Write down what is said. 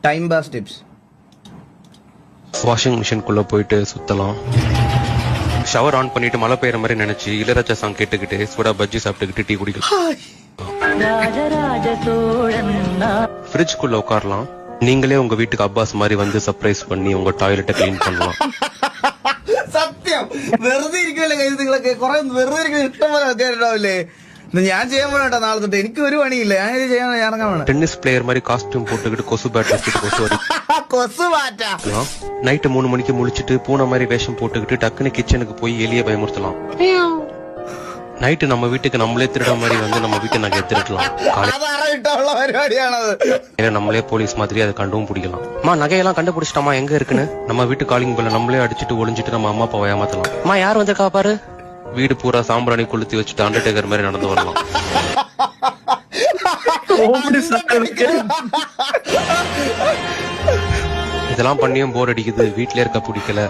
Time pass tips. Washing மிஷின்குள்ள போயிட்டு சுத்தலாம். ஷவர் ஆன் பண்ணிட்டு மழை பெய்யற மாதிரி நினைச்சு இளையராஜா சாங் கேட்டுக்கிட்டு சூடா பஜ்ஜி சாப்பிட்டுக்கிட்டு டீ குடிக்கலாம். ஃப்ரிட்ஜ்குள்ள உட்காரலாம். நீங்களே உங்க வீட்டுக்கு அப்பாஸ் மாதிரி வந்து சர்ப்ரைஸ் பண்ணி உங்க டாய்லெட்டை கிளீன் பண்ணலாம். സത്യം വെറുതെ ഇരിക്കുമല്ലേ കൈകളൊക്കെ കുറെ വെറുതെ ഇരിക്കുന്ന ഇഷ്ടം പോലെ ആൾക്കാരുണ്ടാവില്ലേ. ഞാൻ ചെയ്യാൻ പോണേട്ടാ നാളെ തൊട്ട്. എനിക്ക് ഒരു പണിയില്ല, ഞാൻ ഇത് ചെയ്യാൻ ഇറങ്ങാൻ വേണം. டென்னிஸ் பிளேயர் மாதிரி காஸ்டியூம் போட்டுக்கிட்டு கொசு பேட் வச்சுட்டு கொசு കൊസു മാറ്റാ. நைட்டு 3 மணிக்கு முழிச்சிட்டு பூனை மாதிரி வேஷம் போட்டுக்கிட்டு டக்குன்னு கிச்சனுக்கு போய் எலிய பயமுறுத்தலாம். நைட்டு நம்ம வீட்டுக்கு நம்மளே திருட மாதிரி வந்து நம்ம வீட்டை நகை திருடலாம். അതറിയിട്ടുള്ള പരിപാടിയാണത്. ஏன்னா நம்மளே போலீஸ் மாதிரி அதை கண்டும் பிடிக்கலாம். அம்மா நகையெல்லாம் கண்டுபிடிச்சிட்டாமா எங்க இருக்குன்னு நம்ம வீட்டு காலிங் பெல்ல நம்மளே அடிச்சுட்டு ஒளிஞ்சிட்டு நம்ம அம்மா அப்பாவை ஏமாத்தலாம். அம்மா யார் வந்திருக்கா பாரு. வீடு பூரா சாம்பிராணி கொளுத்தி வச்சுட்டு அண்டர்டேக்கர் மாதிரி நடந்து வரலாம். இதெல்லாம் பண்ணியும் போர் அடிக்குது, வீட்ல இருக்க பிடிக்கல